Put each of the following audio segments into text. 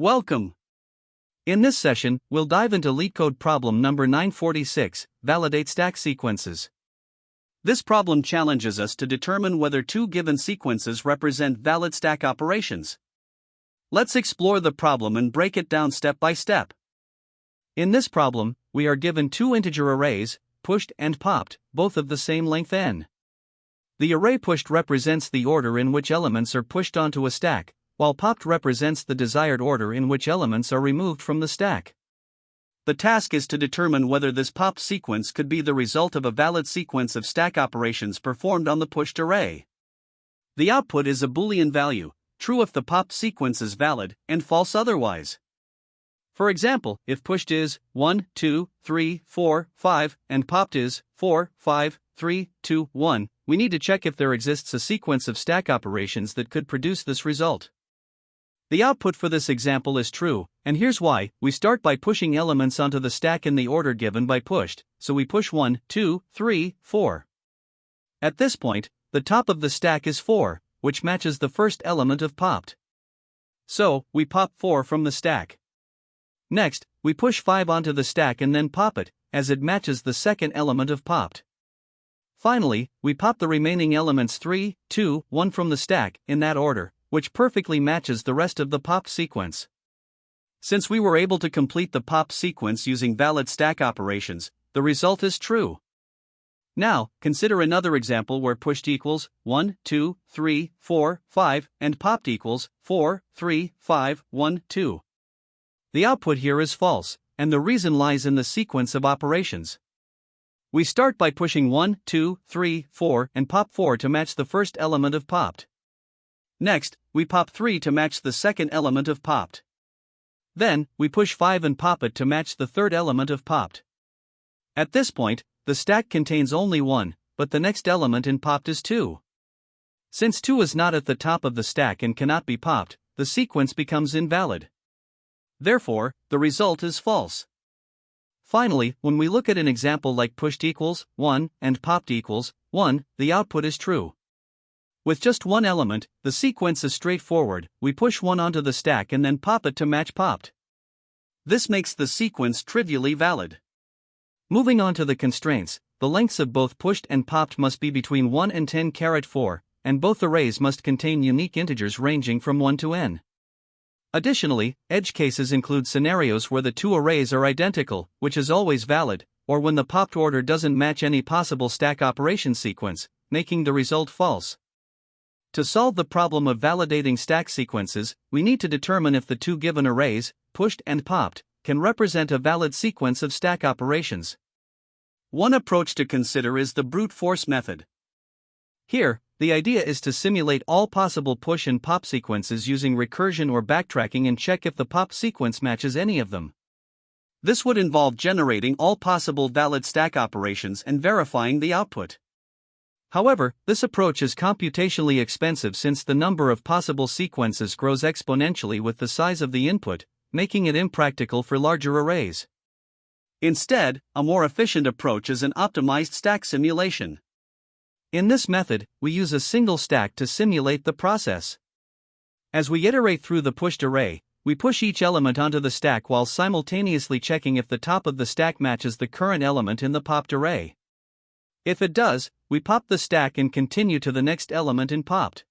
Welcome! In this session, we'll dive into LeetCode problem number 946, validate stack sequences. This problem challenges us to determine whether two given sequences represent valid stack operations. Let's explore the problem and break it down step by step. In this problem, we are given two integer arrays, pushed and popped, both of the same length n. The array pushed represents the order in which elements are pushed onto a stack, while popped represents the desired order in which elements are removed from the stack. The task is to determine whether this popped sequence could be the result of a valid sequence of stack operations performed on the pushed array. The output is a Boolean value, true if the popped sequence is valid, and false otherwise. For example, if pushed is 1, 2, 3, 4, 5, and popped is 4, 5, 3, 2, 1, we need to check if there exists a sequence of stack operations that could produce this result. The output for this example is true, and here's why. We start by pushing elements onto the stack in the order given by pushed, so we push 1, 2, 3, 4. At this point, the top of the stack is 4, which matches the first element of popped. So, we pop 4 from the stack. Next, we push 5 onto the stack and then pop it, as it matches the second element of popped. Finally, we pop the remaining elements 3, 2, 1 from the stack, in that order, which perfectly matches the rest of the popped sequence. Since we were able to complete the popped sequence using valid stack operations, the result is true. Now, consider another example where pushed equals 1, 2, 3, 4, 5, and popped equals 4, 3, 5, 1, 2. The output here is false, and the reason lies in the sequence of operations. We start by pushing 1, 2, 3, 4, and pop 4 to match the first element of popped. Next, we pop 3 to match the second element of popped. Then, we push 5 and pop it to match the third element of popped. At this point, the stack contains only 1, but the next element in popped is 2. Since 2 is not at the top of the stack and cannot be popped, the sequence becomes invalid. Therefore, the result is false. Finally, when we look at an example like pushed equals 1 and popped equals 1, the output is true. With just one element, the sequence is straightforward. We push 1 onto the stack and then pop it to match popped. This makes the sequence trivially valid. Moving on to the constraints, the lengths of both pushed and popped must be between 1 and 10⁻⁴, and both arrays must contain unique integers ranging from 1 to n. Additionally, edge cases include scenarios where the two arrays are identical, which is always valid, or when the popped order doesn't match any possible stack operation sequence, making the result false. To solve the problem of validating stack sequences, we need to determine if the two given arrays, pushed and popped, can represent a valid sequence of stack operations. One approach to consider is the brute force method. Here, the idea is to simulate all possible push and pop sequences using recursion or backtracking and check if the pop sequence matches any of them. This would involve generating all possible valid stack operations and verifying the output. However, this approach is computationally expensive since the number of possible sequences grows exponentially with the size of the input, making it impractical for larger arrays. Instead, a more efficient approach is an optimized stack simulation. In this method, we use a single stack to simulate the process. As we iterate through the pushed array, we push each element onto the stack while simultaneously checking if the top of the stack matches the current element in the popped array. If it does, we pop the stack and continue to the next element in popped.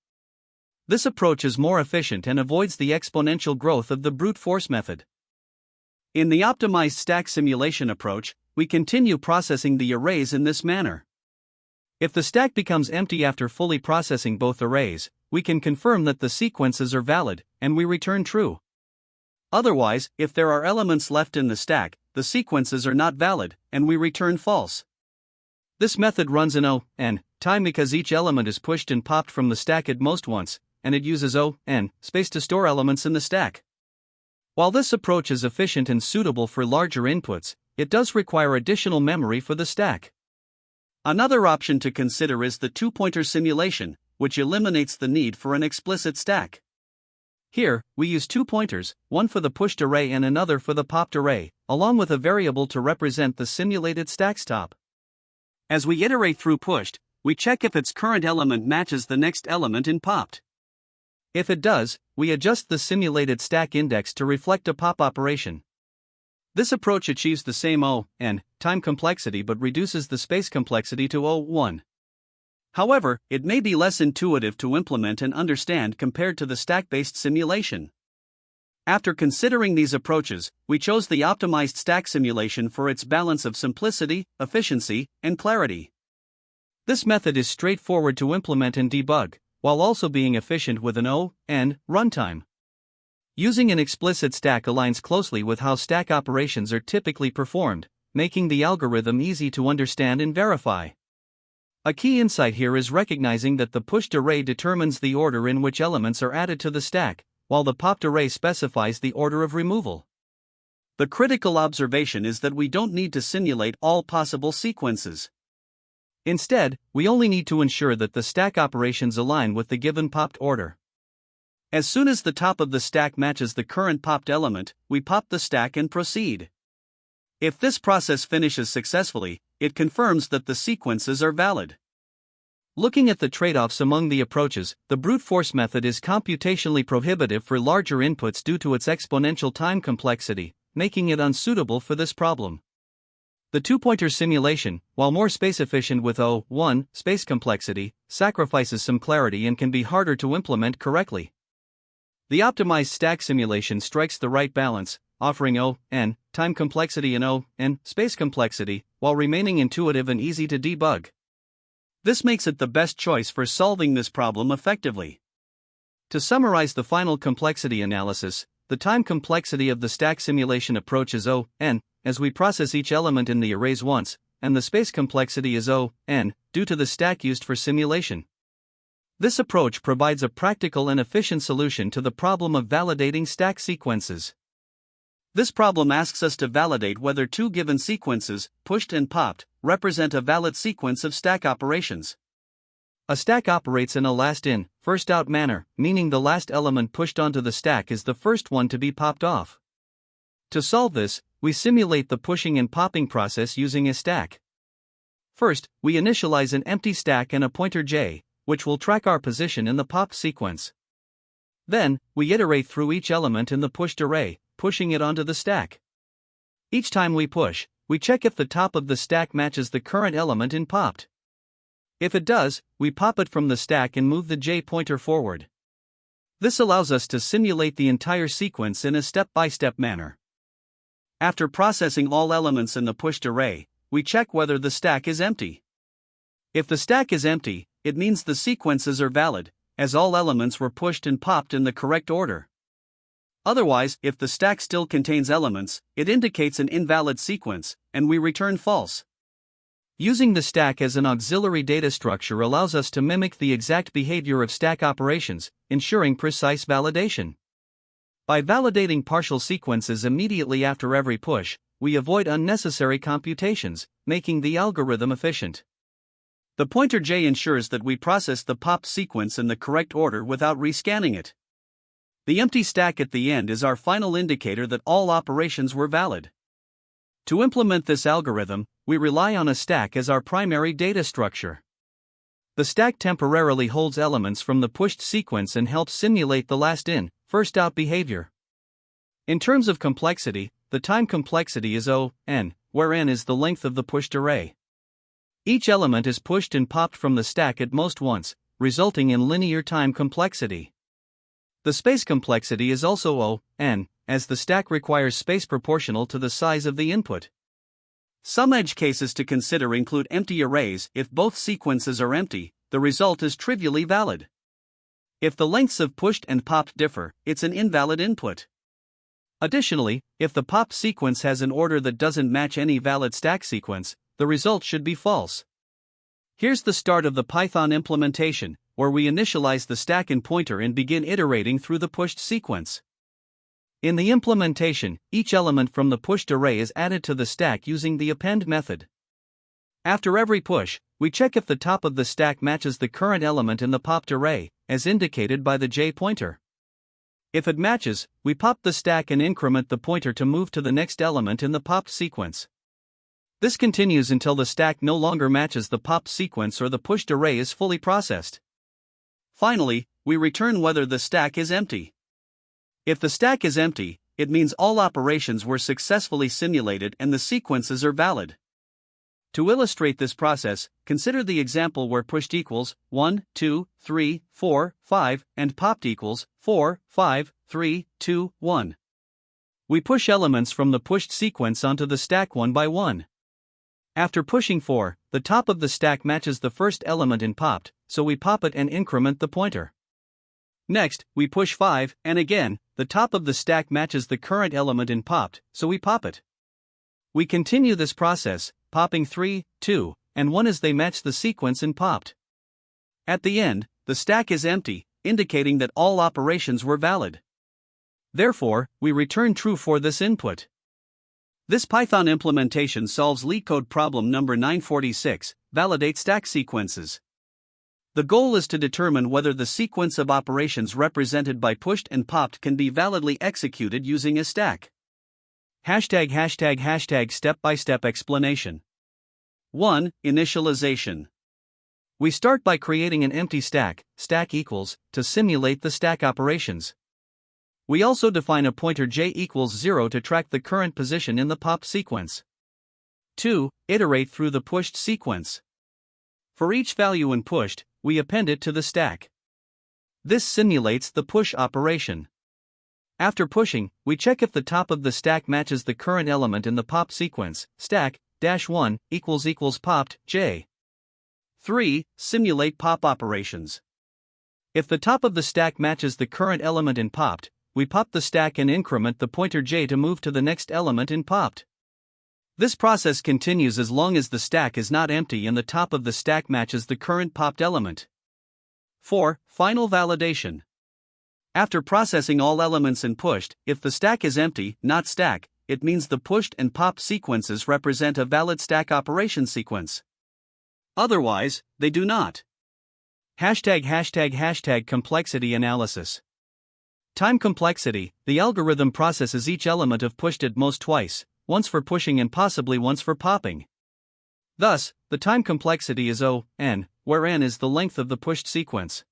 This approach is more efficient and avoids the exponential growth of the brute force method. In the optimized stack simulation approach, we continue processing the arrays in this manner. If the stack becomes empty after fully processing both arrays, we can confirm that the sequences are valid, and we return true. Otherwise, if there are elements left in the stack, the sequences are not valid, and we return false. This method runs in O(n) time because each element is pushed and popped from the stack at most once, and it uses O(n) space to store elements in the stack. While this approach is efficient and suitable for larger inputs, it does require additional memory for the stack. Another option to consider is the two-pointer simulation, which eliminates the need for an explicit stack. Here, we use 2 pointers, one for the pushed array and another for the popped array, along with a variable to represent the simulated stack's top. As we iterate through pushed, we check if its current element matches the next element in popped. If it does, we adjust the simulated stack index to reflect a pop operation. This approach achieves the same O(n) time complexity but reduces the space complexity to O(1). However, it may be less intuitive to implement and understand compared to the stack-based simulation. After considering these approaches, we chose the optimized stack simulation for its balance of simplicity, efficiency, and clarity. This method is straightforward to implement and debug, while also being efficient with an O(n) runtime. Using an explicit stack aligns closely with how stack operations are typically performed, making the algorithm easy to understand and verify. A key insight here is recognizing that the pushed array determines the order in which elements are added to the stack, while the popped array specifies the order of removal. The critical observation is that we don't need to simulate all possible sequences. Instead, we only need to ensure that the stack operations align with the given popped order. As soon as the top of the stack matches the current popped element, we pop the stack and proceed. If this process finishes successfully, it confirms that the sequences are valid. Looking at the trade-offs among the approaches, the brute force method is computationally prohibitive for larger inputs due to its exponential time complexity, making it unsuitable for this problem. The two-pointer simulation, while more space-efficient with O(1) space complexity, sacrifices some clarity and can be harder to implement correctly. The optimized stack simulation strikes the right balance, offering O(n) time complexity and O(n) space complexity, while remaining intuitive and easy to debug. This makes it the best choice for solving this problem effectively. To summarize the final complexity analysis, the time complexity of the stack simulation approach is O(n), as we process each element in the arrays once, and the space complexity is O(n), due to the stack used for simulation. This approach provides a practical and efficient solution to the problem of validating stack sequences. This problem asks us to validate whether two given sequences, pushed and popped, represent a valid sequence of stack operations. A stack operates in a last-in, first-out manner, meaning the last element pushed onto the stack is the first one to be popped off. To solve this, we simulate the pushing and popping process using a stack. First, we initialize an empty stack and a pointer j, which will track our position in the popped sequence. Then, we iterate through each element in the pushed array, pushing it onto the stack. Each time we push, we check if the top of the stack matches the current element in popped. If it does, we pop it from the stack and move the j pointer forward. This allows us to simulate the entire sequence in a step-by-step manner. After processing all elements in the pushed array, we check whether the stack is empty. If the stack is empty, it means the sequences are valid, as all elements were pushed and popped in the correct order. Otherwise, if the stack still contains elements, it indicates an invalid sequence, and we return false. Using the stack as an auxiliary data structure allows us to mimic the exact behavior of stack operations, ensuring precise validation. By validating partial sequences immediately after every push, we avoid unnecessary computations, making the algorithm efficient. The pointer j ensures that we process the popped sequence in the correct order without rescanning it. The empty stack at the end is our final indicator that all operations were valid. To implement this algorithm, we rely on a stack as our primary data structure. The stack temporarily holds elements from the pushed sequence and helps simulate the last-in, first-out behavior. In terms of complexity, the time complexity is O(n), where n is the length of the pushed array. Each element is pushed and popped from the stack at most once, resulting in linear time complexity. The space complexity is also O(n), as the stack requires space proportional to the size of the input. Some edge cases to consider include empty arrays. If both sequences are empty, the result is trivially valid. If the lengths of pushed and popped differ, it's an invalid input. Additionally, if the popped sequence has an order that doesn't match any valid stack sequence, the result should be false. Here's the start of the Python implementation, where we initialize the stack and pointer and begin iterating through the pushed sequence. In the implementation, each element from the pushed array is added to the stack using the append method. After every push, we check if the top of the stack matches the current element in the popped array, as indicated by the j pointer. If it matches, we pop the stack and increment the pointer to move to the next element in the popped sequence. This continues until the stack no longer matches the popped sequence or the pushed array is fully processed. Finally, we return whether the stack is empty. If the stack is empty, it means all operations were successfully simulated and the sequences are valid. To illustrate this process, consider the example where pushed equals 1, 2, 3, 4, 5 and popped equals 4, 5, 3, 2, 1. We push elements from the pushed sequence onto the stack one by one. After pushing 4, the top of the stack matches the first element in popped, so we pop it and increment the pointer. Next, we push 5, and again, the top of the stack matches the current element in popped, so we pop it. We continue this process, popping 3, 2, and 1 as they match the sequence in popped. At the end, the stack is empty, indicating that all operations were valid. Therefore, we return true for this input. This Python implementation solves LeetCode problem number 946, validate stack sequences. The goal is to determine whether the sequence of operations represented by pushed and popped can be validly executed using a stack. Step-by-step explanation. 1. Initialization. We start by creating an empty stack equals, to simulate the stack operations. We also define a pointer j equals 0 to track the current position in the pop sequence. 2. Iterate through the pushed sequence. For each value in pushed, we append it to the stack. This simulates the push operation. After pushing, we check if the top of the stack matches the current element in the pop sequence, stack-1 equals popped j. 3. Simulate pop operations. If the top of the stack matches the current element in popped, we pop the stack and increment the pointer j to move to the next element in popped. This process continues as long as the stack is not empty and the top of the stack matches the current popped element. 4. Final validation. After processing all elements in pushed, if the stack is empty, not stack, it means the pushed and popped sequences represent a valid stack operation sequence. Otherwise, they do not. Complexity analysis. Time complexity. The algorithm processes each element of pushed at most twice, once for pushing and possibly once for popping. Thus, the time complexity is O(n), where n is the length of the pushed sequence.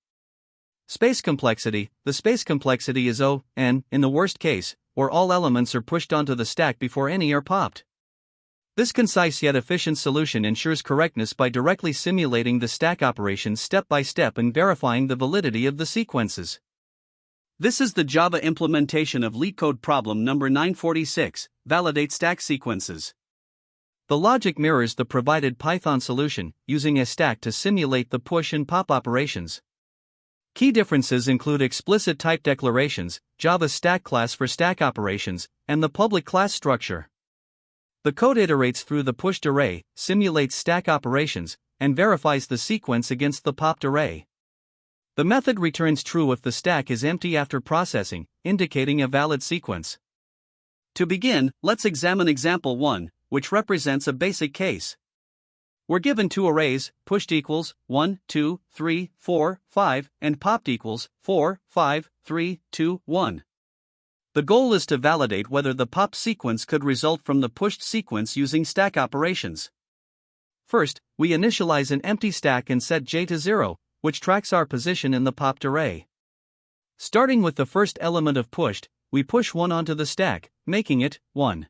Space complexity. The space complexity is O(n) in the worst case, where all elements are pushed onto the stack before any are popped. This concise yet efficient solution ensures correctness by directly simulating the stack operations step by step and verifying the validity of the sequences. This is the Java implementation of LeetCode problem number 946, validate stack sequences. The logic mirrors the provided Python solution, using a stack to simulate the push and pop operations. Key differences include explicit type declarations, Java's stack class for stack operations, and the public class structure. The code iterates through the pushed array, simulates stack operations, and verifies the sequence against the popped array. The method returns true if the stack is empty after processing, indicating a valid sequence. To begin, let's examine example 1, which represents a basic case. We're given two arrays, pushed equals 1, 2, 3, 4, 5, and popped equals 4, 5, 3, 2, 1. The goal is to validate whether the pop sequence could result from the pushed sequence using stack operations. First, we initialize an empty stack and set j to 0, which tracks our position in the popped array. Starting with the first element of pushed, we push 1 onto the stack, making it 1.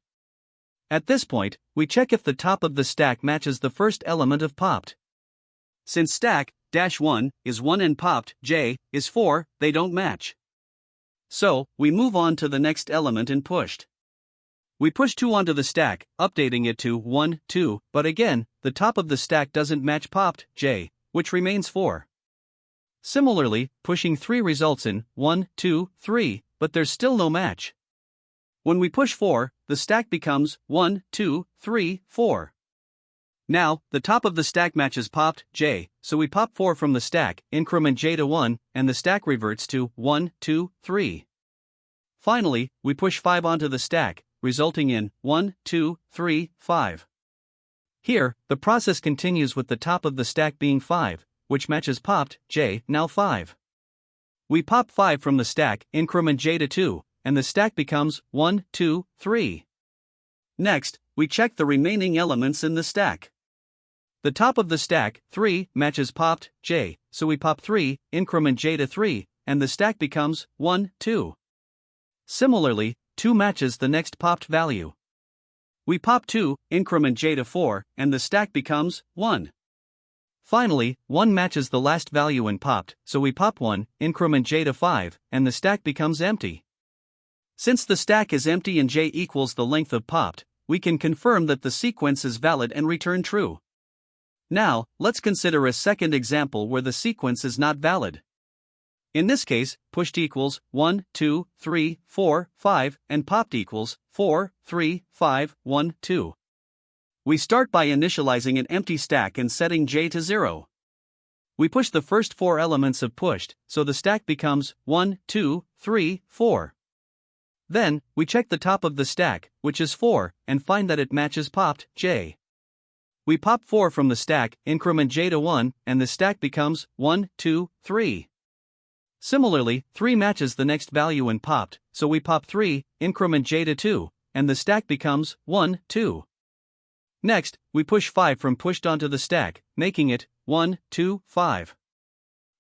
At this point, we check if the top of the stack matches the first element of popped. Since stack-1 is 1 and popped j is 4, they don't match. So, we move on to the next element in pushed. We push 2 onto the stack, updating it to 1, 2, but again, the top of the stack doesn't match popped j, which remains 4. Similarly, pushing 3 results in 1, 2, 3, but there's still no match. When we push 4, the stack becomes 1, 2, 3, 4. Now, the top of the stack matches popped j, so we pop 4 from the stack, increment j to 1, and the stack reverts to 1, 2, 3. Finally, we push 5 onto the stack, resulting in 1, 2, 3, 5. Here, the process continues with the top of the stack being 5, which matches popped j, now 5. We pop 5 from the stack, increment j to 2, and the stack becomes 1, 2, 3. Next, we check the remaining elements in the stack. The top of the stack, 3, matches popped j, so we pop 3, increment j to 3, and the stack becomes 1, 2. Similarly, 2 matches the next popped value. We pop 2, increment j to 4, and the stack becomes 1. Finally, 1 matches the last value in popped, so we pop 1, increment j to 5, and the stack becomes empty. Since the stack is empty and j equals the length of popped, we can confirm that the sequence is valid and return true. Now, let's consider a second example where the sequence is not valid. In this case, pushed equals 1, 2, 3, 4, 5, and popped equals 4, 3, 5, 1, 2. We start by initializing an empty stack and setting j to 0. We push the first 4 elements of pushed, so the stack becomes 1, 2, 3, 4. Then, we check the top of the stack, which is 4, and find that it matches popped j. We pop 4 from the stack, increment j to 1, and the stack becomes 1, 2, 3. Similarly, 3 matches the next value in popped, so we pop 3, increment j to 2, and the stack becomes 1, 2. Next, we push 5 from pushed onto the stack, making it 1, 2, 5.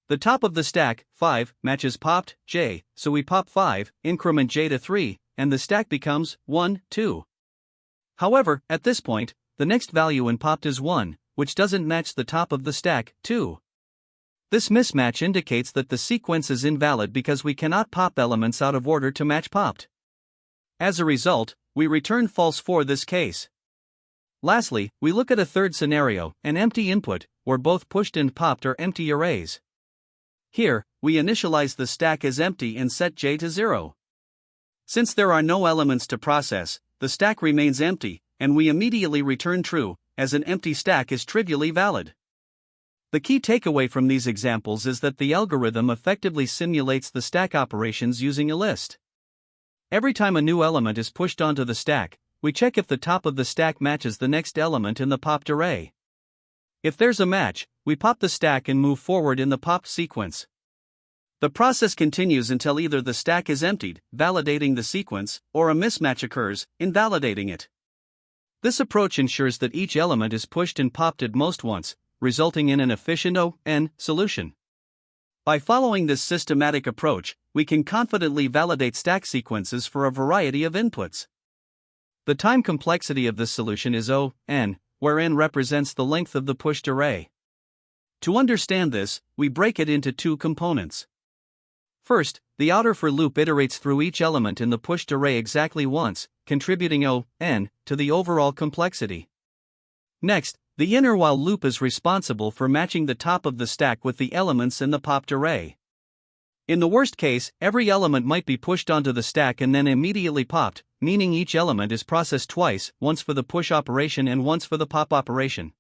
The top of the stack, 5, matches popped j, so we pop 5, increment j to 3, and the stack becomes 1, 2. However, at this point, the next value in popped is 1, which doesn't match the top of the stack, 2. This mismatch indicates that the sequence is invalid because we cannot pop elements out of order to match popped. As a result, we return false for this case. Lastly, we look at a third scenario, an empty input, where both pushed and popped are empty arrays. Here, we initialize the stack as empty and set j to 0. Since there are no elements to process, the stack remains empty, and we immediately return true, as an empty stack is trivially valid. The key takeaway from these examples is that the algorithm effectively simulates the stack operations using a list. Every time a new element is pushed onto the stack, we check if the top of the stack matches the next element in the popped array. If there's a match, we pop the stack and move forward in the popped sequence. The process continues until either the stack is emptied, validating the sequence, or a mismatch occurs, invalidating it. This approach ensures that each element is pushed and popped at most once, resulting in an efficient O(n) solution. By following this systematic approach, we can confidently validate stack sequences for a variety of inputs. The time complexity of this solution is O(n), where n represents the length of the pushed array. To understand this, we break it into 2 components. First, the outer for loop iterates through each element in the pushed array exactly once, contributing O(n) to the overall complexity. Next, the inner while loop is responsible for matching the top of the stack with the elements in the popped array. In the worst case, every element might be pushed onto the stack and then immediately popped, meaning each element is processed twice, once for the push operation and once for the pop operation.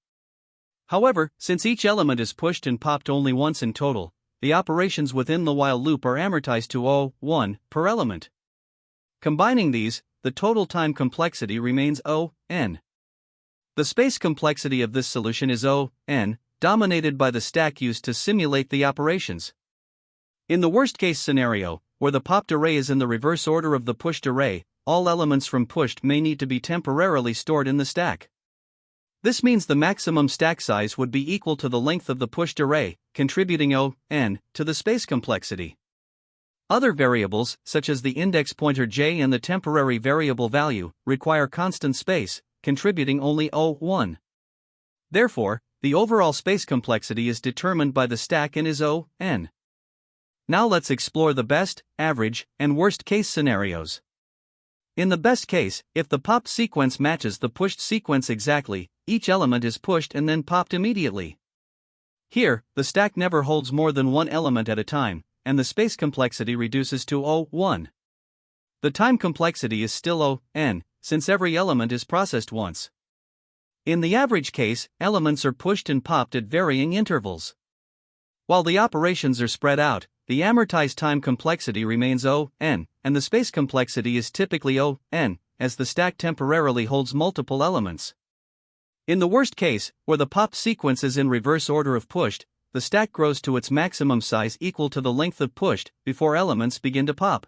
However, since each element is pushed and popped only once in total, the operations within the while loop are amortized to O(1) per element. Combining these, the total time complexity remains O(n). The space complexity of this solution is O(n), dominated by the stack used to simulate the operations. In the worst-case scenario, where the popped array is in the reverse order of the pushed array, all elements from pushed may need to be temporarily stored in the stack. This means the maximum stack size would be equal to the length of the pushed array, contributing O(n) to the space complexity. Other variables, such as the index pointer j and the temporary variable value, require constant space, contributing only O(1). Therefore, the overall space complexity is determined by the stack and is O(n). Now let's explore the best, average, and worst-case scenarios. In the best case, if the popped sequence matches the pushed sequence exactly, each element is pushed and then popped immediately. Here, the stack never holds more than one element at a time, and the space complexity reduces to O(1). The time complexity is still O(n), since every element is processed once. In the average case, elements are pushed and popped at varying intervals. While the operations are spread out, the amortized time complexity remains O(n), and the space complexity is typically O(n), as the stack temporarily holds multiple elements. In the worst case, where the popped sequence is in reverse order of pushed, the stack grows to its maximum size equal to the length of pushed before elements begin to pop.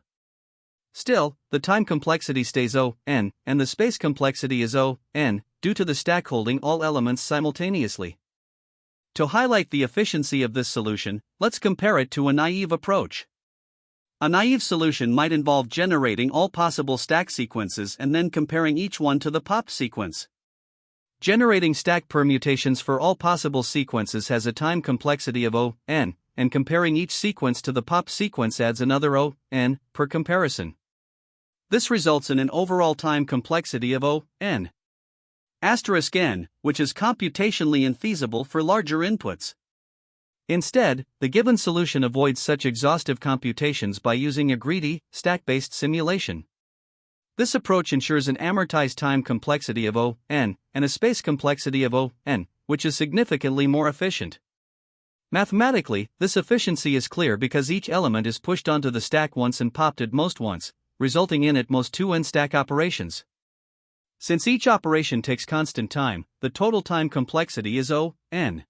Still, the time complexity stays O(n), and the space complexity is O(n), due to the stack holding all elements simultaneously. To highlight the efficiency of this solution, let's compare it to a naive approach. A naive solution might involve generating all possible stack sequences and then comparing each one to the popped sequence. Generating stack permutations for all possible sequences has a time complexity of O(n), and comparing each sequence to the popped sequence adds another O(n) per comparison. This results in an overall time complexity of O(n)(n), which is computationally infeasible for larger inputs. Instead, the given solution avoids such exhaustive computations by using a greedy, stack-based simulation. This approach ensures an amortized time complexity of O(n) and a space complexity of O(n), which is significantly more efficient. Mathematically, this efficiency is clear because each element is pushed onto the stack once and popped at most once, resulting in at most 2 n-stack operations. Since each operation takes constant time, the total time complexity is O(n).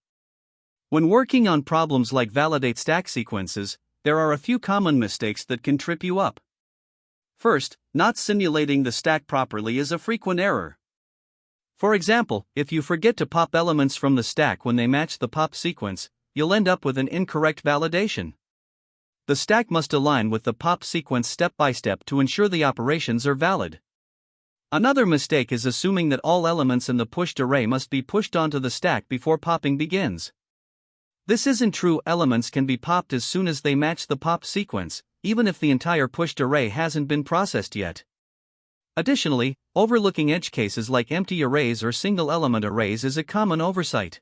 When working on problems like validate stack sequences, there are a few common mistakes that can trip you up. First, not simulating the stack properly is a frequent error. For example, if you forget to pop elements from the stack when they match the pop sequence, you'll end up with an incorrect validation. The stack must align with the pop sequence step by step to ensure the operations are valid. Another mistake is assuming that all elements in the pushed array must be pushed onto the stack before popping begins. This isn't true. Elements can be popped as soon as they match the pop sequence, even if the entire pushed array hasn't been processed yet. Additionally, overlooking edge cases like empty arrays or single-element arrays is a common oversight.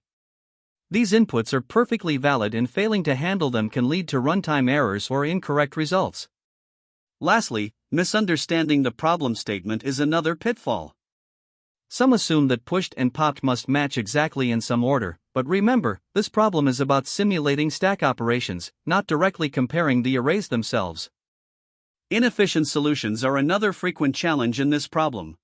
These inputs are perfectly valid, and failing to handle them can lead to runtime errors or incorrect results. Lastly, misunderstanding the problem statement is another pitfall. Some assume that pushed and popped must match exactly in some order, but remember, this problem is about simulating stack operations, not directly comparing the arrays themselves. Inefficient solutions are another frequent challenge in this problem.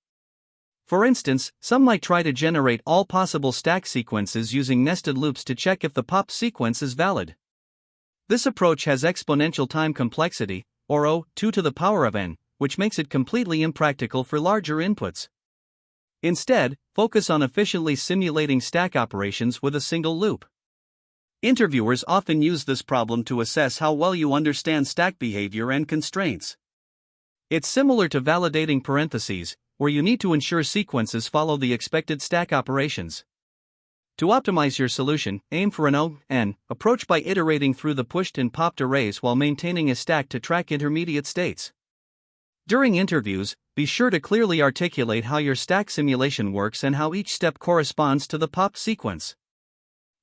For instance, some might try to generate all possible stack sequences using nested loops to check if the pop sequence is valid. This approach has exponential time complexity, or O(2 to the power of n), which makes it completely impractical for larger inputs. Instead, focus on efficiently simulating stack operations with a single loop. Interviewers often use this problem to assess how well you understand stack behavior and constraints. It's similar to validating parentheses, where you need to ensure sequences follow the expected stack operations. To optimize your solution, aim for an O(n) approach by iterating through the pushed and popped arrays while maintaining a stack to track intermediate states. During interviews, be sure to clearly articulate how your stack simulation works and how each step corresponds to the popped sequence.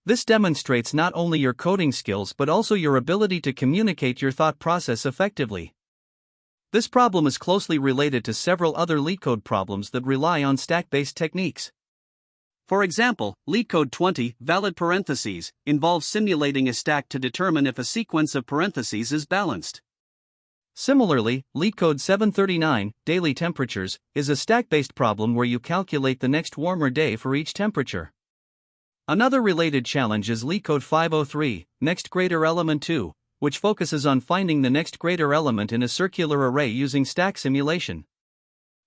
This demonstrates not only your coding skills but also your ability to communicate your thought process effectively. This problem is closely related to several other LeetCode problems that rely on stack-based techniques. For example, LeetCode 20, valid parentheses, involves simulating a stack to determine if a sequence of parentheses is balanced. Similarly, LeetCode 739, daily temperatures, is a stack-based problem where you calculate the next warmer day for each temperature. Another related challenge is LeetCode 503, next greater element 2, which focuses on finding the next greater element in a circular array using stack simulation.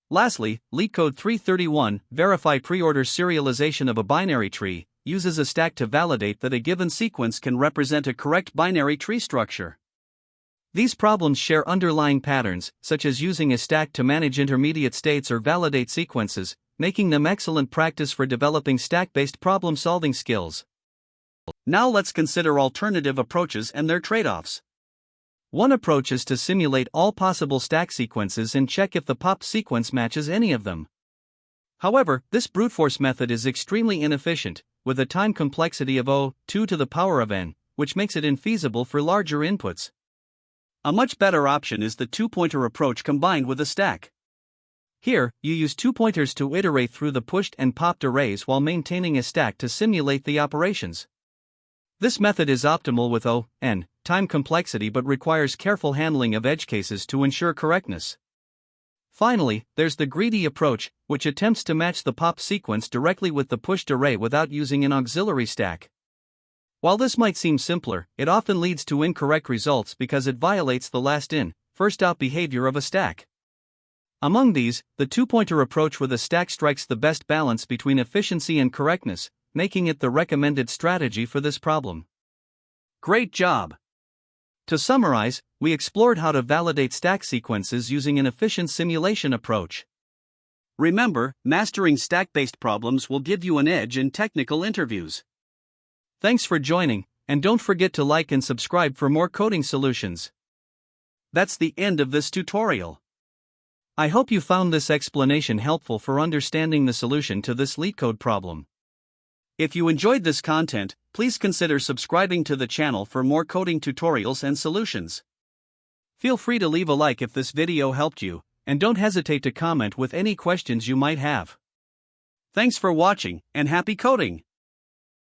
Lastly, LeetCode 331, verify preorder serialization of a binary tree, uses a stack to validate that a given sequence can represent a correct binary tree structure. These problems share underlying patterns, such as using a stack to manage intermediate states or validate sequences, making them excellent practice for developing stack-based problem-solving skills. Now let's consider alternative approaches and their trade-offs. One approach is to simulate all possible stack sequences and check if the pop sequence matches any of them. However, this brute force method is extremely inefficient, with a time complexity of O(2 to the power of n), which makes it infeasible for larger inputs. A much better option is the two-pointer approach combined with a stack. Here, you use two pointers to iterate through the pushed and popped arrays while maintaining a stack to simulate the operations. This method is optimal with O(n) time complexity but requires careful handling of edge cases to ensure correctness. Finally, there's the greedy approach, which attempts to match the pop sequence directly with the pushed array without using an auxiliary stack. While this might seem simpler, it often leads to incorrect results because it violates the last in, first out behavior of a stack. Among these, the two-pointer approach with a stack strikes the best balance between efficiency and correctness, making it the recommended strategy for this problem. Great job! To summarize, we explored how to validate stack sequences using an efficient simulation approach. Remember, mastering stack-based problems will give you an edge in technical interviews. Thanks for joining, and don't forget to like and subscribe for more coding solutions. That's the end of this tutorial. I hope you found this explanation helpful for understanding the solution to this LeetCode problem. If you enjoyed this content, please consider subscribing to the channel for more coding tutorials and solutions. Feel free to leave a like if this video helped you, and don't hesitate to comment with any questions you might have. Thanks for watching, and happy coding!